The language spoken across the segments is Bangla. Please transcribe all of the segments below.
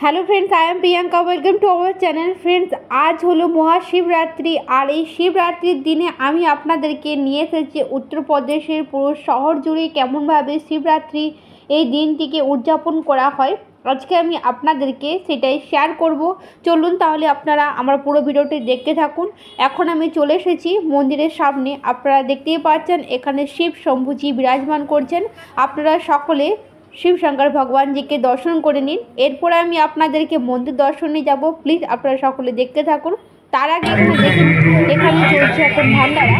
Hello friends, I am Priyanka. Welcome to our channel. Friends, আজ হলো মহাশিবরাত্রি, আর এই শিবরাত্রির দিনে আমি আপনাদেরকে নিয়ে এসেছি উত্তরপ্রদেশের পুরো শহর জুড়ে কেমনভাবে শিবরাত্রি এই দিনটিকে উদযাপন করা হয়। আজকে আমি আপনাদেরকে সেটাই শেয়ার করব। চলুন তাহলে আপনারা আমার পুরো ভিডিওটি দেখতে থাকুন। এখন আমি চলে এসেছি মন্দিরের সামনে। আপনারা দেখতেই পাচ্ছেন এখানে শিব শম্ভুজি বিরাজমান করছেন। আপনারা সকলে শিব শঙ্কর ভগবানজিকে দর্শন করে নিন। এরপরে আমি আপনাদেরকে মন্দির দর্শনে যাব। প্লিজ আপনারা সকলে দেখতে থাকুন। তার আগে এখানে দেখুন, এখানে চলছে এখন ভান্ডারা।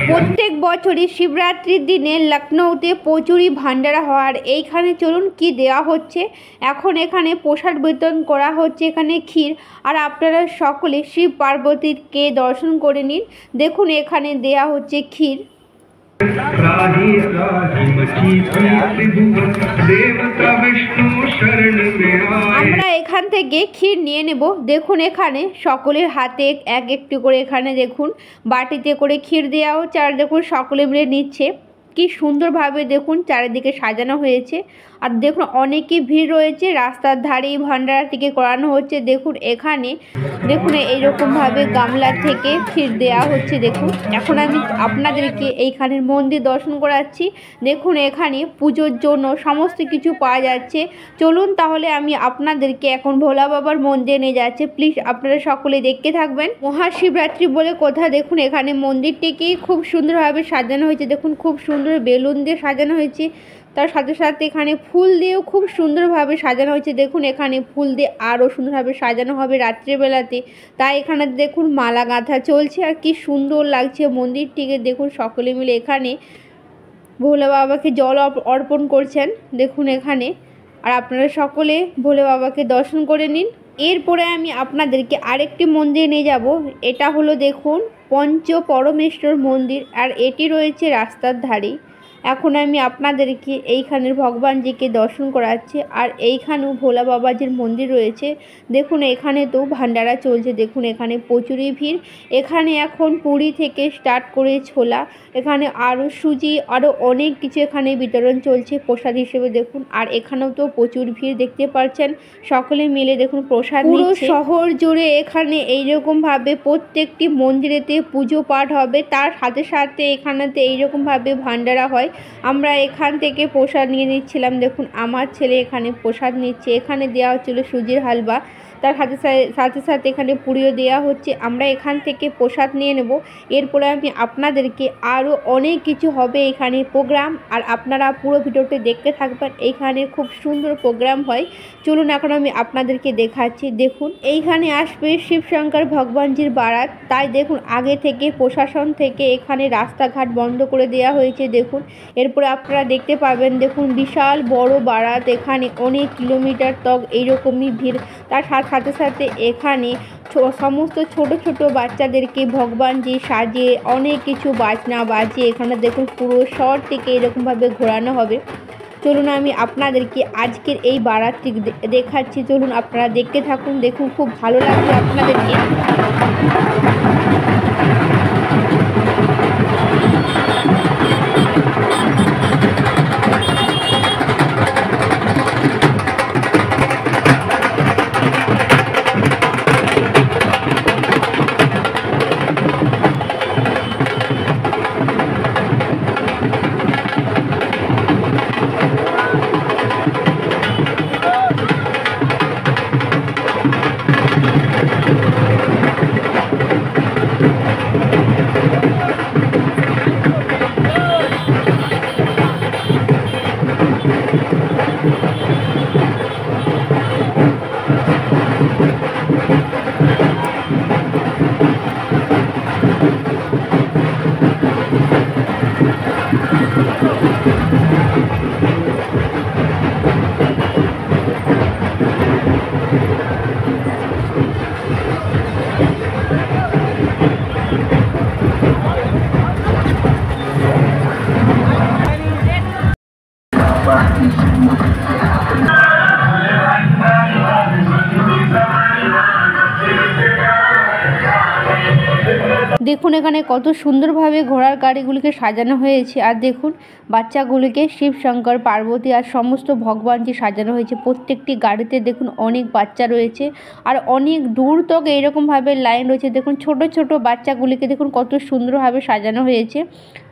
প্রত্যেক বছরই শিবরাত্রির দিনে লখনৌতে প্রচুরই ভান্ডারা হওয়ার এইখানে চলুন কি দেওয়া হচ্ছে। এখন এখানে প্রসাদ বিতরণ করা হচ্ছে, এখানে ক্ষীর। আর আপনারা সকলে শিব পার্বতীকে দর্শন করে নিন। দেখুন এখানে দেয়া হচ্ছে ক্ষীর। আমরা এখান থেকে ক্ষীর নিয়ে নেব। দেখুন এখানে সকলের হাতে এক একটি করে এখানে দেখুন বাটিতে করে ক্ষীর দেওয়া হচ্ছে, আর দেখুন সকলে মিলে নিচ্ছে। কি সুন্দরভাবে দেখুন চারিদিকে সাজানো হয়েছে। আর দেখুন অনেকই ভিড় রয়েছে, রাস্তার ধারেই ভান্ডারাটিকে করানো হচ্ছে। দেখুন এখানে দেখুন এইরকমভাবে গামলা থেকে ক্ষীর দেওয়া হচ্ছে। দেখুন এখন আমি আপনাদেরকে এইখানের মন্দির দর্শন করাচ্ছি। দেখুন এখানে পুজোর জন্য সমস্ত কিছু পাওয়া যাচ্ছে। চলুন তাহলে আমি আপনাদেরকে এখন ভোলা বাবার মন্দিরে নিয়ে যাচ্ছি। প্লিজ আপনারা সকলে দেখতে থাকবেন। মহাশিবরাত্রি বলে কথা। দেখুন এখানে মন্দিরটিকে খুব সুন্দরভাবে সাজানো হয়েছে। দেখুন খুব সুন্দর বেলুন দিয়ে সাজানো হয়েছে, তার সাথে সাথে এখানে ফুল দিয়েও খুব সুন্দরভাবে সাজানো হয়েছে। দেখুন এখানে ফুল দিয়ে আরও সুন্দরভাবে সাজানো হবে রাত্রিবেলাতে, তাই এখানে দেখুন মালা গাঁথা চলছে। আর কি সুন্দর লাগছে মন্দিরটিকে। দেখুন সকলে মিলে এখানে ভোলে বাবাকে জল অর্পণ করছেন। দেখুন এখানে, আর আপনারা সকলে ভোলে বাবাকে দর্শন করে নিন। এরপরে আমি আপনাদেরকে আরেকটি মন্দিরে নিয়ে যাব। এটা হলো দেখুন পঞ্চপরমেশ্বর মন্দির, আর এটি রয়েছে রাস্তার ধারেই। এখন আমি আপনাদেরকে এইখানের ভগবানজিকে দর্শন করাচ্ছি। আর এইখানেও ভোলা বাবাজির মন্দির রয়েছে। দেখুন এখানে তো ভান্ডারা চলছে। দেখুন এখানে প্রচুরই ভিড়। এখানে এখন পুরি থেকে স্টার্ট করে ছোলা, এখানে আরও সুজি, আরও অনেক কিছু এখানে বিতরণ চলছে প্রসাদ হিসেবে। দেখুন আর এখানেও তো প্রচুর ভিড় দেখতে পাচ্ছেন। সকলে মিলে দেখুন প্রসাদ নিচ্ছে। শহর জুড়ে এখানে এইরকমভাবে প্রত্যেকটি মন্দিরেতে পুজো পাঠ হবে, তার সাথে সাথে এখানেতে এইরকমভাবে ভান্ডারা হয়। আমরা এখান থেকে প্রসাদ নিয়ে নিচ্ছিলাম। দেখুন আমার ছেলে এখানে প্রসাদ নিচ্ছে। এখানে দেওয়া হচ্ছিল সুজির হালুয়া, তার সাথে সাথে এখানে পুরিও দেওয়া হচ্ছে। আমরা এখান থেকে প্রসাদ নিয়ে নেব। এরপরে আমি আপনাদেরকে আরও অনেক কিছু হবে এখানে প্রোগ্রাম, আর আপনারা পুরো ভিডিওটি দেখতে থাকবেন। এইখানে খুব সুন্দর প্রোগ্রাম হয়। চলুন এখন আমি আপনাদেরকে দেখাচ্ছি। দেখুন এইখানে আসবে শিবশঙ্কর ভগবানজির বারাত, তাই দেখুন আগে থেকে প্রশাসন থেকে এখানে রাস্তাঘাট বন্ধ করে দেওয়া হয়েছে। দেখুন এরপরে আপনারা দেখতে পাবেন, দেখুন বিশাল বড় বারাত, এখানে অনেক কিলোমিটার তক এইরকমই ভিড়। তার সাথে সাথে এখানে সমস্ত ছোট ছোট বাচ্চাদেরকে ভগবানজি সাজিয়ে অনেক কিছু বাজনা বাজিয়ে এখানে দেখুন পুরো শহরটিকে এরকমভাবে ঘোরানো হবে। চলুন আমি আপনাদেরকে আজকের এই বারাতটি দেখাচ্ছি। চলুন আপনারা দেখতে থাকুন। দেখুন খুব ভালো লাগবে আপনাদেরকে। দেখুন এখানে কত সুন্দরভাবে ঘোড়ার গাড়িগুলিকে সাজানো হয়েছে। আর দেখুন বাচ্চাগুলিকে শিব শঙ্কর পার্বতী আর সমস্ত ভগবানজি সাজানো হয়েছে। প্রত্যেকটি গাড়িতে দেখুন অনেক বাচ্চা রয়েছে আর অনেক দূর তক এইরকমভাবে লাইন রয়েছে। দেখুন ছোট ছোট বাচ্চাগুলিকে দেখুন কত সুন্দরভাবে সাজানো হয়েছে।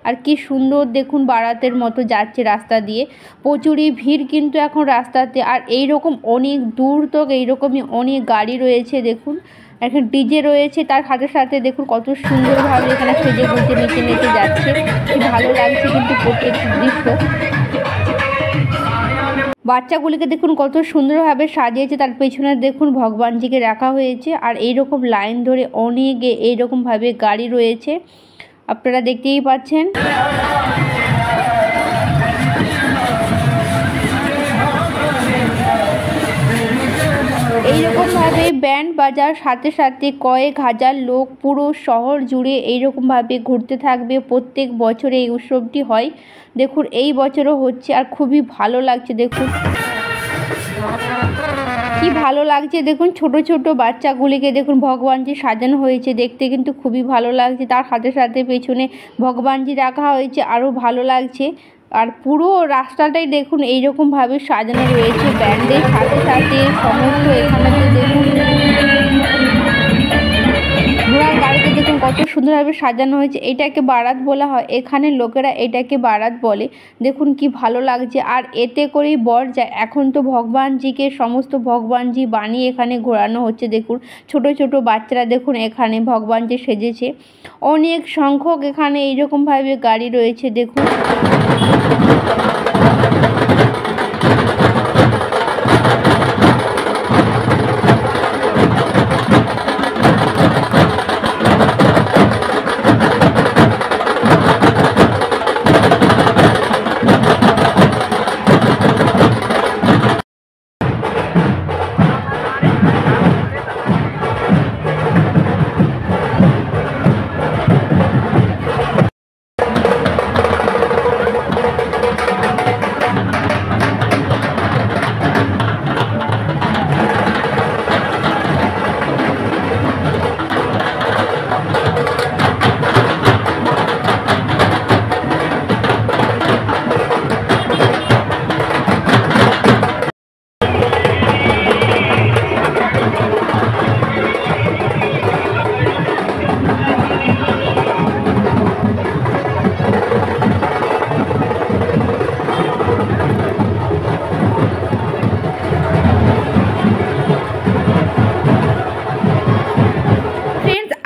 আর কি সুন্দর দেখুন বারাতের মতো যাচ্ছে রাস্তা দিয়ে। প্রচুরই ভিড় কিন্তু এখন রাস্তাতে। আর এইরকম অনেক দূর তক এইরকমই অনেক গাড়ি রয়েছে। দেখুন এখন ডিজে রয়েছে, তার সাথে সাথে দেখুন কত সুন্দরভাবে এখানে সেজে গুজে নেচে নেচে যাচ্ছে। কি ভালো লাগছে কিন্তু প্রত্যেকটি দৃশ্য। বাচ্চাগুলিকে দেখুন কত সুন্দরভাবে সাজিয়েছে, তার পেছনে দেখুন ভগবানজিকে রাখা হয়েছে। আর এইরকম লাইন ধরে অনেক এইরকমভাবে গাড়ি রয়েছে, আপনারা দেখতেই পাচ্ছেন। এইরকমভাবে ব্যান্ড বাজার সাথে সাথে কয়েক হাজার লোক পুরো শহর জুড়ে এইরকমভাবে ঘুরতে থাকবে। প্রত্যেক বছরে এই উৎসবটি হয়। দেখুন এই বছরও হচ্ছে আর খুবই ভালো লাগছে। দেখুন কি ভালো লাগছে। দেখুন ছোট ছোট বাচ্চাগুলিকে দেখুন ভগবানজি সাজানো হয়েছে, দেখতে কিন্তু খুবই ভালো লাগছে। তার সাথে সাথে পেছনে ভগবানজি রাখা হয়েছে, আরও ভালো লাগছে। আর পুরো রাস্তাটাই দেখুন এইরকমভাবে সাজানো রয়েছে ব্যান্ডের সাথে সাথে। সমস্ত এখানে দেখুন ঘোড়ার গাড়িতে দেখুন কত সুন্দরভাবে সাজানো হয়েছে। এটাকে বারাত বলা হয়, এখানে লোকেরা এটাকে বারাত বলে। দেখুন কি ভালো লাগছে। আর এতে করেই বর যায়। এখন তো ভগবানজিকে সমস্ত ভগবানজি বানিয়ে এখানে ঘোরানো হচ্ছে। দেখুন ছোট ছোট বাচ্চারা দেখুন এখানে ভগবানজি সেজেছে। অনেক সংখ্যক এখানে এইরকমভাবে গাড়ি রয়েছে। দেখুন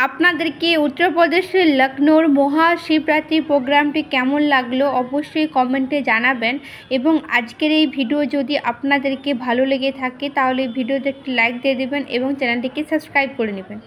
আপনাদেরকে উত্তরপ্রদেশের লখনৌর মহাশিবরাত্রি প্রোগ্রামটি কেমন লাগলো অবশ্যই কমেন্টে জানাবেন। এবং আজকের এই ভিডিও যদি আপনাদেরকে ভালো লেগে থাকে তাহলে ভিডিওতে একটি লাইক দিয়ে দেবেন এবং চ্যানেলটিকে সাবস্ক্রাইব করে নেবেন।